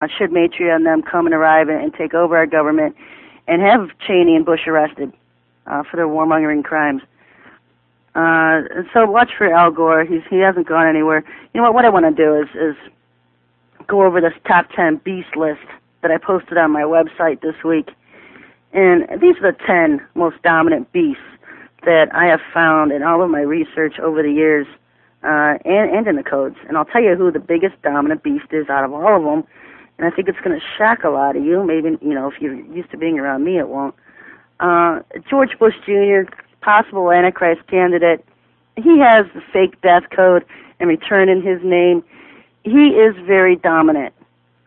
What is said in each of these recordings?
should Matria and them come and arrive and take over our government and have Cheney and Bush arrested for their warmongering crimes. So watch for Al Gore. He hasn't gone anywhere. You know what I want to do is go over this top 10 beast list that I posted on my website this week. And these are the 10 most dominant beasts that I have found in all of my research over the years and in the codes. And I'll tell you who the biggest dominant beast is out of all of them. And I think it's going to shock a lot of you. Maybe, if you're used to being around me, it won't. George Bush Jr., possible Antichrist candidate. He has the fake death code and return in his name. He is very dominant.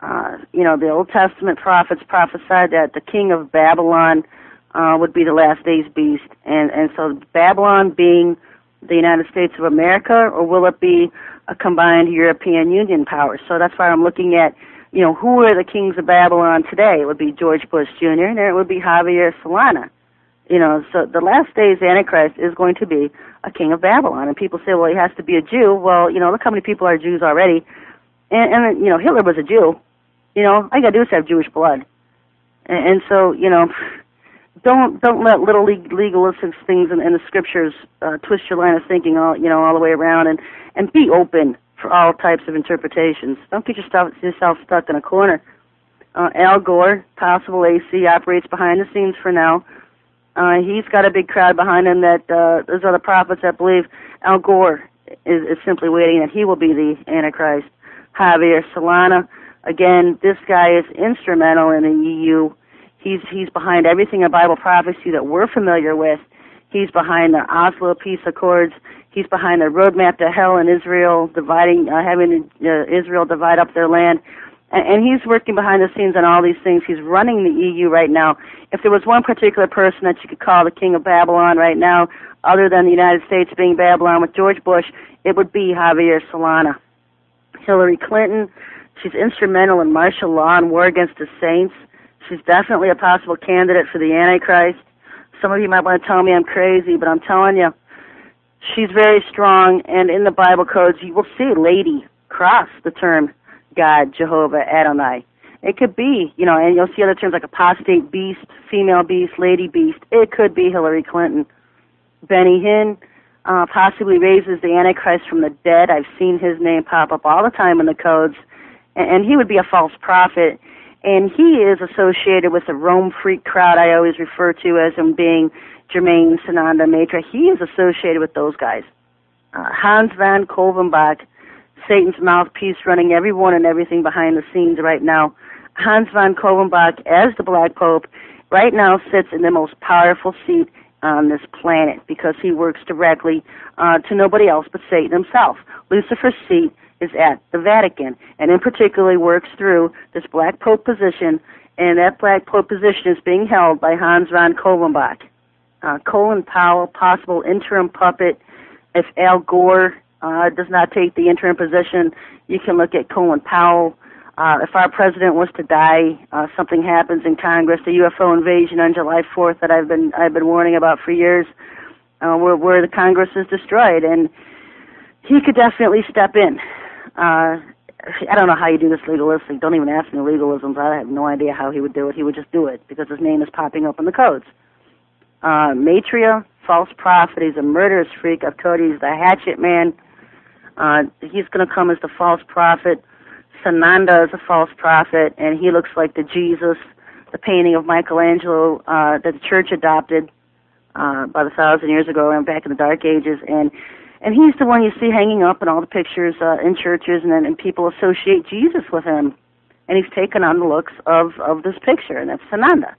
The Old Testament prophets prophesied that the king of Babylon would be the last days beast. And so Babylon being the United States of America, or will it be a combined European Union power? So that's why I'm looking at, who are the kings of Babylon today? It would be George Bush Jr., and it would be Javier Solana. So the last days Antichrist is going to be a king of Babylon. And people say, well, he has to be a Jew. Well, look how many people are Jews already. And Hitler was a Jew. All you got to do is have Jewish blood. And so, don't let little legalistic things in the scriptures twist your line of thinking all the way around, and be open for all types of interpretations. Don't get yourself stuck in a corner. Al Gore, possible AC, operates behind the scenes for now. He's got a big crowd behind him that there's other prophets that believe Al Gore is simply waiting that he will be the Antichrist. Javier Solana, again, this guy is instrumental in the EU. He's behind everything in Bible prophecy that we're familiar with. He's behind the Oslo Peace Accords. He's behind the roadmap to hell in Israel, having Israel divide up their land. And he's working behind the scenes on all these things. He's running the EU right now. If there was one particular person that you could call the king of Babylon right now, other than the United States being Babylon with George Bush, it would be Javier Solana. Hillary Clinton, she's instrumental in martial law and war against the saints. She's definitely a possible candidate for the Antichrist. Some of you might want to tell me I'm crazy, but I'm telling you, she's very strong, and in the Bible codes, you will see lady cross the term God, Jehovah, Adonai. It could be, and you'll see other terms like apostate beast, female beast, lady beast. It could be Hillary Clinton. Benny Hinn possibly raises the Antichrist from the dead. I've seen his name pop up all the time in the codes, and he would be a false prophet. And he is associated with the Rome freak crowd I always refer to as him being Jermaine, Sananda, Matra. He is associated with those guys. Hans van Kolvenbach, Satan's mouthpiece, running everyone and everything behind the scenes right now. Hans van Kolvenbach, as the Black Pope, right now sits in the most powerful seat on this planet because he works directly to nobody else but Satan himself. Lucifer's seat is at the Vatican, and in particular works through this Black Pope position, and that Black Pope position is being held by Hans van Kolvenbach. Colin Powell, possible interim puppet. If Al Gore does not take the interim position, you can look at Colin Powell. If our president was to die, something happens in Congress, the UFO invasion on July 4th that I've been warning about for years, where the Congress is destroyed, and he could definitely step in. I don't know how you do this legalistic. Don't even ask me legalisms. I have no idea how he would do it. He would just do it because his name is popping up in the codes. Matria, false prophet. He's a murderous freak. I've told you he's the hatchet man. He's going to come as the false prophet. Sananda is a false prophet, and he looks like the Jesus, the painting of Michelangelo that the church adopted about 1,000 years ago, and back in the Dark Ages. And he's the one you see hanging up in all the pictures in churches, and people associate Jesus with him. And he's taken on the looks of this picture, and that's Sananda.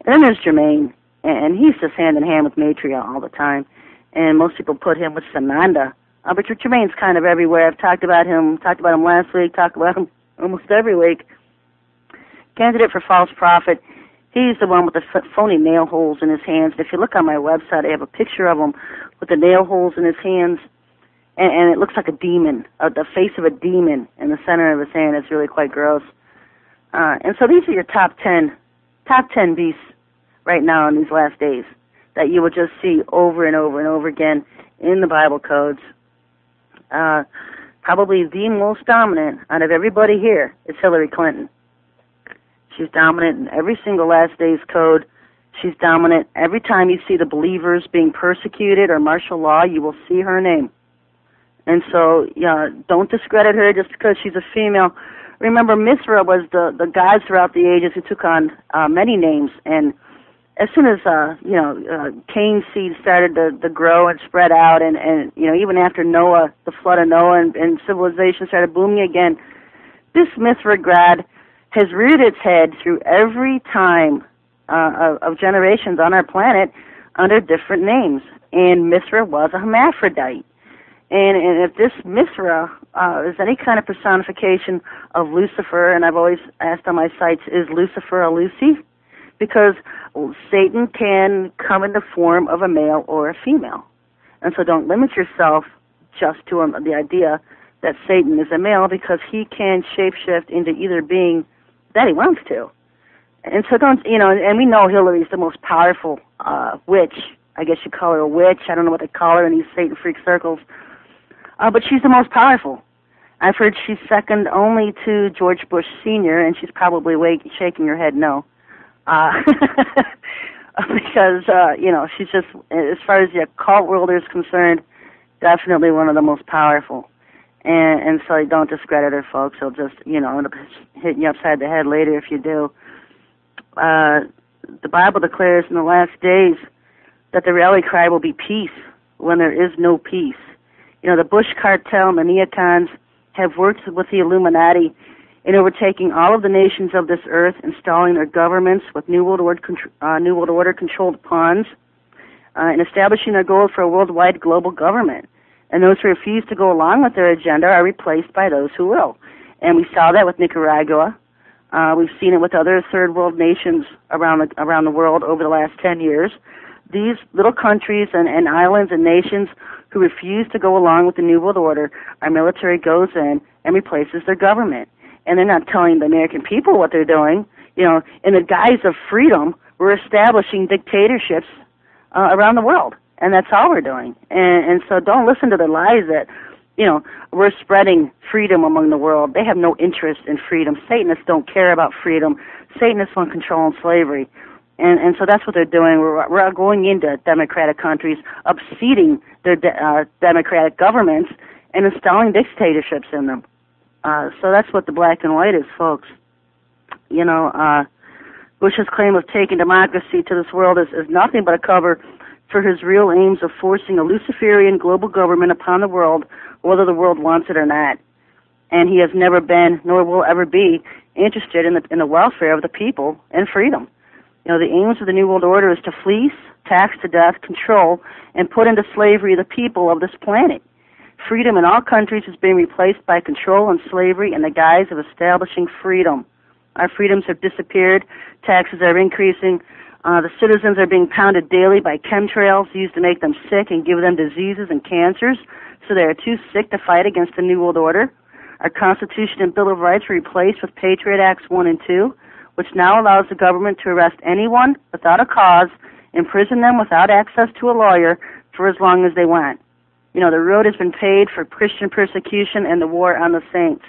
And then there's Jermaine, and he's just hand in hand with Matria all the time. And most people put him with Sananda. But Jermaine's kind of everywhere. I've talked about him last week, talked about him almost every week. Candidate for false prophet. He's the one with the phony nail holes in his hands. If you look on my website, I have a picture of him with the nail holes in his hands, and it looks like a demon, the face of a demon in the center of his hand. It's really quite gross. And so these are your top 10 beasts right now in these last days that you will just see over and over and over again in the Bible codes. probably the most dominant out of everybody here is Hillary Clinton. She's dominant in every single last days code. She's dominant every time you see the believers being persecuted or martial law, you will see her name. And so, don't discredit her just because she's a female. Remember, Mithra was the gods throughout the ages who took on many names. And as soon as, Cain's seed started to grow and spread out, and even after Noah, the flood of Noah, and civilization started booming again, this Mithra god has reared its head through every time of generations on our planet under different names. And Mithra was a hermaphrodite. And if this Mithra is any kind of personification of Lucifer, and I've always asked on my sites, is Lucifer a Lucy? Because Satan can come in the form of a male or a female. And so don't limit yourself just to the idea that Satan is a male, because he can shapeshift into either being that he wants to. And so and we know Hillary's the most powerful witch. I guess you call her a witch. I don't know what they call her in these Satan freak circles. But she's the most powerful. I've heard she's second only to George Bush Sr., and she's probably shaking her head no. Because, she's just, as far as the occult world is concerned, definitely one of the most powerful. And so don't discredit her, folks. He'll just, end up hitting you upside the head later if you do. The Bible declares in the last days that the rally cry will be peace when there is no peace. The Bush cartel and the neocons have worked with the Illuminati in overtaking all of the nations of this earth, installing their governments with New World Order controlled pawns, and establishing their goal for a worldwide global government. And those who refuse to go along with their agenda are replaced by those who will. And we saw that with Nicaragua. We've seen it with other third world nations around the world over the last 10 years. These little countries and islands and nations who refuse to go along with the New World Order, our military goes in and replaces their government. And they're not telling the American people what they're doing. In the guise of freedom, we're establishing dictatorships around the world. And that's all we're doing. And so don't listen to the lies that, we're spreading freedom among the world. They have no interest in freedom. Satanists don't care about freedom. Satanists want control and slavery. And so that's what they're doing. We're going into democratic countries, upseating their democratic governments and installing dictatorships in them. So that's what the black and white is, folks. Bush's claim of taking democracy to this world is nothing but a cover for his real aims of forcing a Luciferian global government upon the world, whether the world wants it or not. And he has never been, nor will ever be, interested in the welfare of the people and freedom. The aims of the New World Order is to fleece, tax to death, control, and put into slavery the people of this planet. Freedom in all countries is being replaced by control and slavery in the guise of establishing freedom. Our freedoms have disappeared. Taxes are increasing. The citizens are being pounded daily by chemtrails used to make them sick and give them diseases and cancers, so they are too sick to fight against the New World Order. Our Constitution and Bill of Rights were replaced with Patriot Acts 1 and 2, which now allows the government to arrest anyone without a cause, imprison them without access to a lawyer for as long as they want. The road has been paved for Christian persecution and the war on the saints.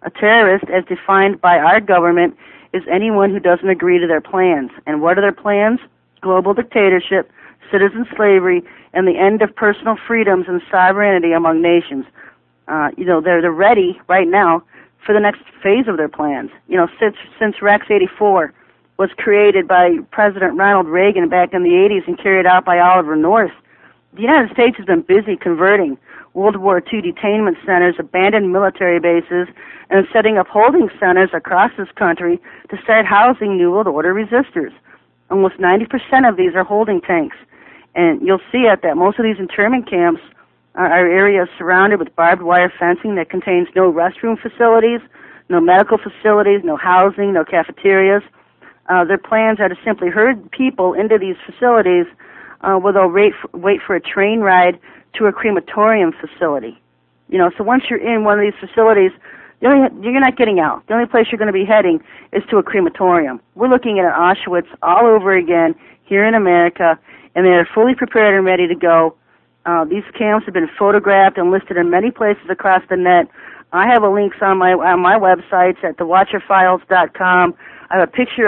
A terrorist, as defined by our government, is anyone who doesn't agree to their plans. And what are their plans? Global dictatorship, citizen slavery, and the end of personal freedoms and sovereignty among nations. They're ready right now for the next phase of their plans. Since Rex 84 was created by President Ronald Reagan back in the 80s and carried out by Oliver North, the United States has been busy converting World War II detainment centers, abandoned military bases, and setting up holding centers across this country to start housing New World Order resistors. Almost 90% of these are holding tanks. And you'll see that most of these internment camps are areas surrounded with barbed wire fencing that contains no restroom facilities, no medical facilities, no housing, no cafeterias. Their plans are to simply herd people into these facilities where they'll wait for a train ride to a crematorium facility. So once you're in one of these facilities, you're not getting out. The only place you're going to be heading is to a crematorium. We're looking at an Auschwitz all over again here in America, and they're fully prepared and ready to go These camps have been photographed and listed in many places across the net. I have links on my websites at thewatcherfiles.com. I have a picture